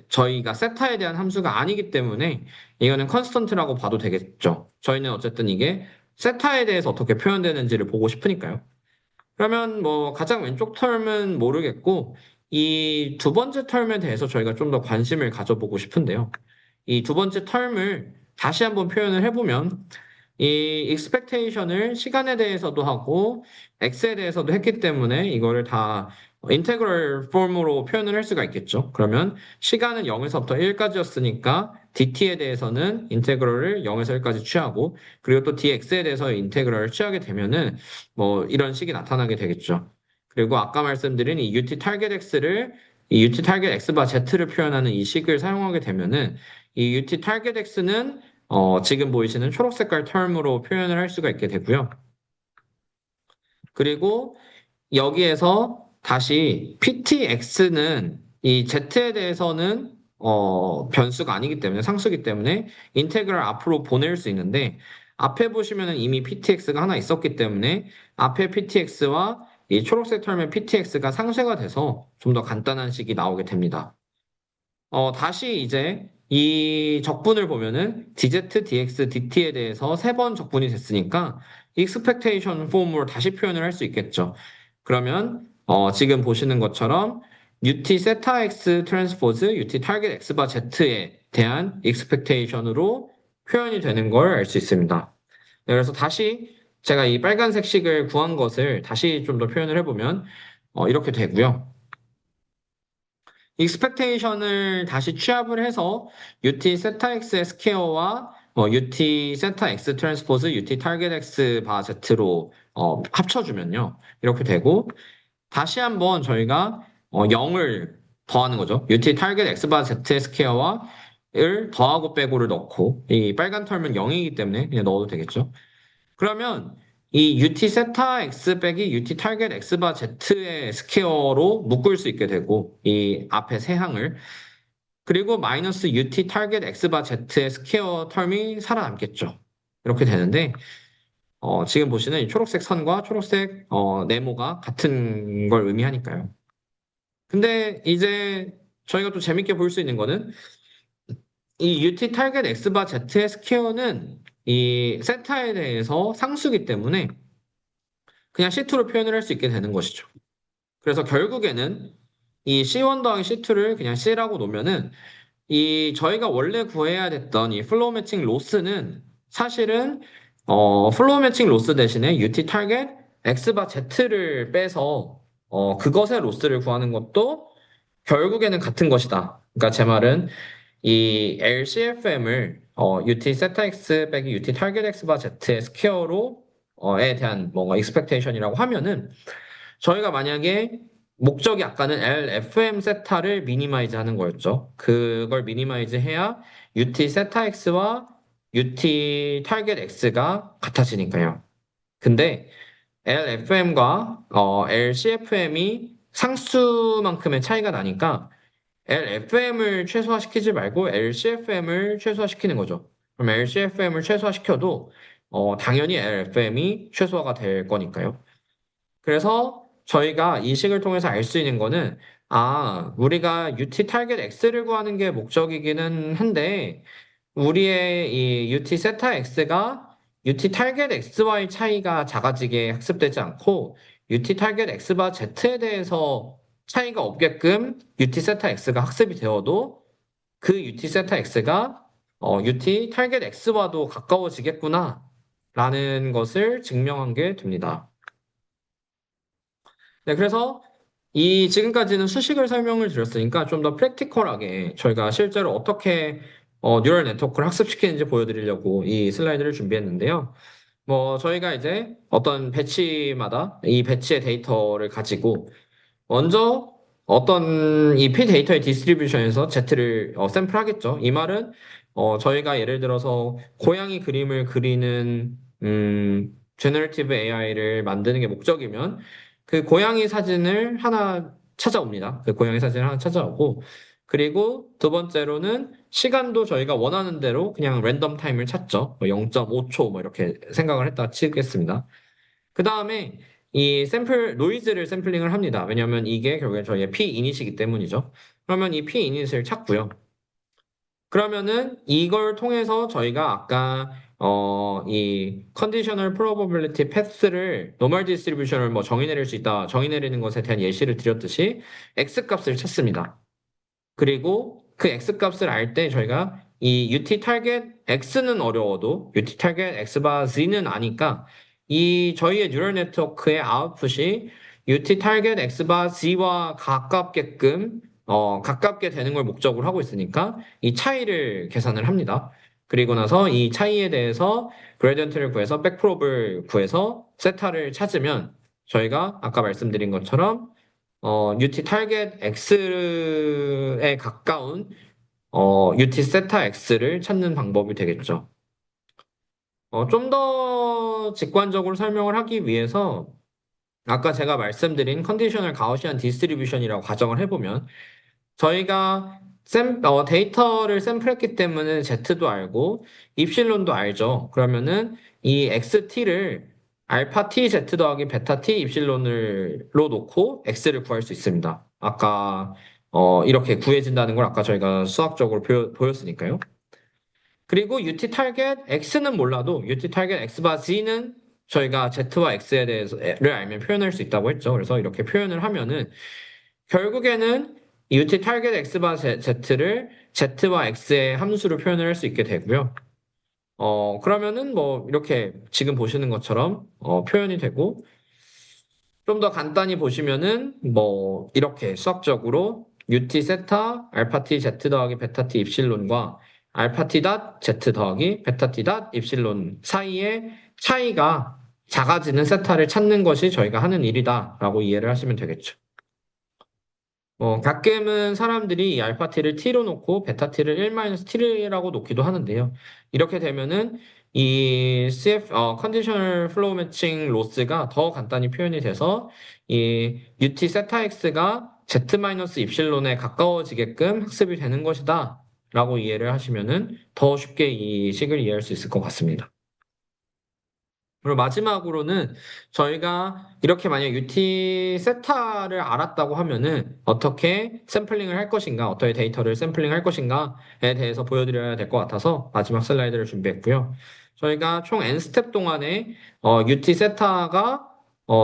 저희가 세타에 대한 함수가 아니기 때문에 이거는 컨스턴트라고 봐도 되겠죠. 저희는 어쨌든 이게 세타에 대해서 어떻게 표현되는지를 보고 싶으니까요. 그러면 뭐 가장 왼쪽 텀은 모르겠고 이 두 번째 텀에 대해서 저희가 좀 더 관심을 가져보고 싶은데요. 이 두 번째 텀을 다시 한번 표현을 해보면 이 expectation을 시간에 대해서도 하고 x에 대해서도 했기 때문에 이거를 다 인테그럴 폼으로 표현을 할 수가 있겠죠. 그러면 시간은 0에서부터 1까지였으니까 dt에 대해서는 인테그럴을 0에서 1까지 취하고 그리고 또 dx에 대해서 인테그럴을 취하게 되면은 뭐 이런 식이 나타나게 되겠죠. 그리고 아까 말씀드린 이 ut target x를 이 ut target x 바 z를 표현하는 이 식을 사용하게 되면은 이 ut target x는 지금 보이시는 초록 색깔 텀으로 표현을 할 수가 있게 되고요. 그리고 여기에서 다시 PTX는 이 Z에 대해서는 변수가 아니기 때문에 상수기 때문에 인테그럴 앞으로 보낼 수 있는데 앞에 보시면은 이미 PTX가 하나 있었기 때문에 앞에 PTX와 이 초록색 텀의 PTX가 상쇄가 돼서 좀 더 간단한 식이 나오게 됩니다. 다시 이제 이 적분을 보면은 dz, dx, dt에 대해서 세 번 적분이 됐으니까 expectation 폼으로 다시 표현을 할 수 있겠죠. 그러면 지금 보시는 것처럼 ut 세타 x 트랜스포즈 ut 타겟 x 바 z에 대한 expectation으로 표현이 되는 걸 알 수 있습니다. 네, 그래서 다시 제가 이 빨간색 식을 구한 것을 다시 좀 더 표현을 해보면 이렇게 되고요. 익스펙테이션을 다시 취합을 해서 UT 세타 X의 스퀘어와 UT 세타 X 트랜스포즈 UT 타겟 X 바 Z로 합쳐주면요. 이렇게 되고 다시 한번 저희가 0을 더하는 거죠. UT 타겟 X 바 Z의 스퀘어와 을 더하고 빼고를 넣고 이 빨간 털면 0이기 때문에 그냥 넣어도 되겠죠. 그러면 이 UT 세타 X 빼기 UT 타겟 X 바 Z의 스퀘어로 묶을 수 있게 되고 이 앞에 세 항을 그리고 마이너스 UT 타겟 X 바 Z의 스퀘어 텀이 살아남겠죠. 이렇게 되는데 지금 보시는 이 초록색 선과 초록색 네모가 같은 걸 의미하니까요. 근데 이제 저희가 또 재밌게 볼 수 있는 거는 이 UT 타겟 X 바 Z의 스퀘어는 이 세타에 대해서 상수기 때문에 그냥 C2로 표현을 할 수 있게 되는 것이죠. 그래서 결국에는 이 C1 더하기 C2를 그냥 C라고 놓으면은 이 저희가 원래 구해야 됐던 이 플로우 매칭 로스는 사실은 플로우 매칭 로스 대신에 UT 타겟 X 바 Z를 빼서 그것의 로스를 구하는 것도 결국에는 같은 것이다. 그러니까 제 말은 이 LCFM을 UT 세타 X 빼기 UT 타겟 X 바 Z의 스퀘어로 에 대한 뭔가 expectation이라고 하면은 저희가 만약에 목적이 아까는 LFM 세타를 미니마이즈 하는 거였죠. 그걸 미니마이즈 해야 UT 세타 X와 UT 타겟 X가 같아지니까요. 근데 LFM과 LCFM이 상수만큼의 차이가 나니까 LFM을 최소화시키지 말고 LCFM을 최소화시키는 거죠. 그럼 LCFM을 최소화시켜도 당연히 LFM이 최소화가 될 거니까요. 그래서 저희가 이 식을 통해서 알 수 있는 거는 우리가 UT 타겟 X를 구하는 게 목적이기는 한데 우리의 이 UT 세타 X가 UT 타겟 X와의 차이가 작아지게 학습되지 않고 UT 타겟 X 바 Z에 대해서 차이가 없게끔 UT 세타 X가 학습이 되어도 그 UT 세타 X가 UT 타겟 X와도 가까워지겠구나 라는 것을 증명한 게 됩니다. 네, 그래서 이 지금까지는 수식을 설명을 드렸으니까 좀 더 프랙티컬하게 저희가 실제로 어떻게 뉴럴 네트워크를 학습시키는지 보여드리려고 이 슬라이드를 준비했는데요. 뭐 저희가 이제 어떤 배치마다 이 배치의 데이터를 가지고 먼저 어떤 이 P 데이터의 디스트리뷰션에서 Z를 샘플하겠죠. 이 말은 저희가 예를 들어서 고양이 그림을 그리는 제너레이티브 AI를 만드는 게 목적이면 그 고양이 사진을 하나 찾아옵니다. 그 고양이 사진을 하나 찾아오고 그리고 두 번째로는 시간도 저희가 원하는 대로 그냥 랜덤 타임을 찾죠. 뭐 0.5초 뭐 이렇게 생각을 했다 치겠습니다. 그 다음에 이 샘플, 노이즈를 샘플링을 합니다. 왜냐하면 이게 결국에 저희의 P 이닛이기 때문이죠. 그러면 이 P 이닛을 찾고요. 그러면은 이걸 통해서 저희가 아까 이 conditional probability path를 normal distribution을 뭐 정의 내릴 수 있다. 정의 내리는 것에 대한 예시를 드렸듯이 x 값을 찾습니다. 그리고 그 x 값을 알 때 저희가 이 UT 타겟 x는 어려워도 UT 타겟 x 바 z는 아니까 이 저희의 뉴럴 네트워크의 아웃풋이 UT 타겟 x 바 z와 가깝게끔 가깝게 되는 걸 목적으로 하고 있으니까 이 차이를 계산을 합니다. 그리고 나서 이 차이에 대해서 그레디언트를 구해서 백프롭을 구해서 세타를 찾으면 저희가 아까 말씀드린 것처럼 UT 타겟 X에 가까운 UT 세타 X를 찾는 방법이 되겠죠. 좀 더 직관적으로 설명을 하기 위해서 아까 제가 말씀드린 컨디셔널 가우시안 디스트리뷰션이라고 가정을 해보면 저희가 데이터를 샘플했기 때문에 Z도 알고 입실론도 알죠. 그러면은 이 XT를 알파 T Z 더하기 베타 T 입실론으로 놓고 X를 구할 수 있습니다. 아까 이렇게 구해진다는 걸 아까 저희가 수학적으로 보였으니까요. 그리고 UT 타겟 X는 몰라도 UT 타겟 X 바 Z는 저희가 Z와 X에 대해서를 알면 표현할 수 있다고 했죠. 그래서 이렇게 표현을 하면은 결국에는 UT 타겟 X 바 Z를 Z와 X의 함수로 표현을 할 수 있게 되고요. 그러면은 뭐 이렇게 지금 보시는 것처럼 표현이 되고 좀 더 간단히 보시면은 뭐 이렇게 수학적으로 UT 세타 알파 T Z 더하기 베타 T 입실론과 알파 T 닷 Z 더하기 베타 T 닷 입실론 사이의 차이가 작아지는 세타를 찾는 것이 저희가 하는 일이다라고 이해를 하시면 되겠죠. 가끔은 사람들이 이 알파 t를 t로 놓고 베타 t를 1-t라고 놓기도 하는데요. 이렇게 되면은 이 conditional flow matching loss가 더 간단히 표현이 돼서 이 UT 세타 x가 z 입실론에 가까워지게끔 학습이 되는 것이다 라고 이해를 하시면은 더 쉽게 이 식을 이해할 수 있을 것 같습니다. 그리고 마지막으로는 저희가 이렇게 만약 UT 세타를 알았다고 하면은 어떻게 샘플링을 할 것인가, 어떻게 데이터를 샘플링 할 것인가에 대해서 보여드려야 될 것 같아서 마지막 슬라이드를 준비했고요. 저희가 총 N 스텝 동안에 UT 세타가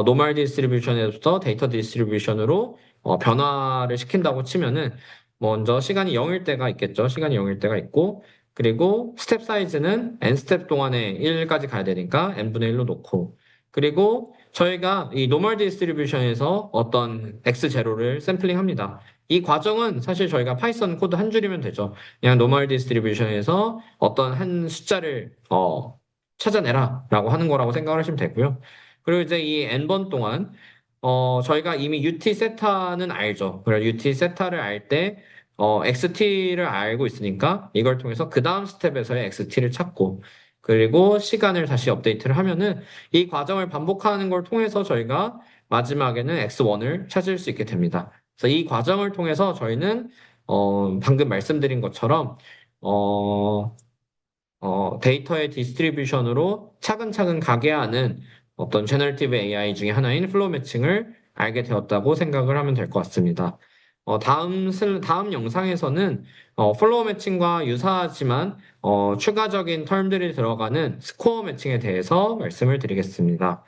노멀 디스트리뷰션에서 데이터 디스트리뷰션으로 변화를 시킨다고 치면은 먼저 시간이 0일 때가 있겠죠. 시간이 0일 때가 있고 그리고 스텝 사이즈는 n 스텝 동안에 1까지 가야 되니까 n분의 1로 놓고 그리고 저희가 이 노멀 디스트리뷰션에서 어떤 x0를 샘플링 합니다. 이 과정은 사실 저희가 파이썬 코드 한 줄이면 되죠. 그냥 노멀 디스트리뷰션에서 어떤 한 숫자를 찾아내라 라고 하는 거라고 생각을 하시면 되고요. 그리고 이제 이 n번 동안 저희가 이미 UT 세타는 알죠. 그래서 UT 세타를 알때 XT를 알고 있으니까 이걸 통해서 그 다음 스텝에서의 XT를 찾고 그리고 시간을 다시 업데이트를 하면은 이 과정을 반복하는 걸 통해서 저희가 마지막에는 X1을 찾을 수 있게 됩니다. 그래서 이 과정을 통해서 저희는 방금 말씀드린 것처럼 데이터의 디스트리뷰션으로 차근차근 가게 하는 어떤 제너러티브 AI 중에 하나인 플로우 매칭을 알게 되었다고 생각을 하면 될 것 같습니다. 다음 영상에서는 플로우 매칭과 유사하지만 추가적인 텀들이 들어가는 스코어 매칭에 대해서 말씀을 드리겠습니다.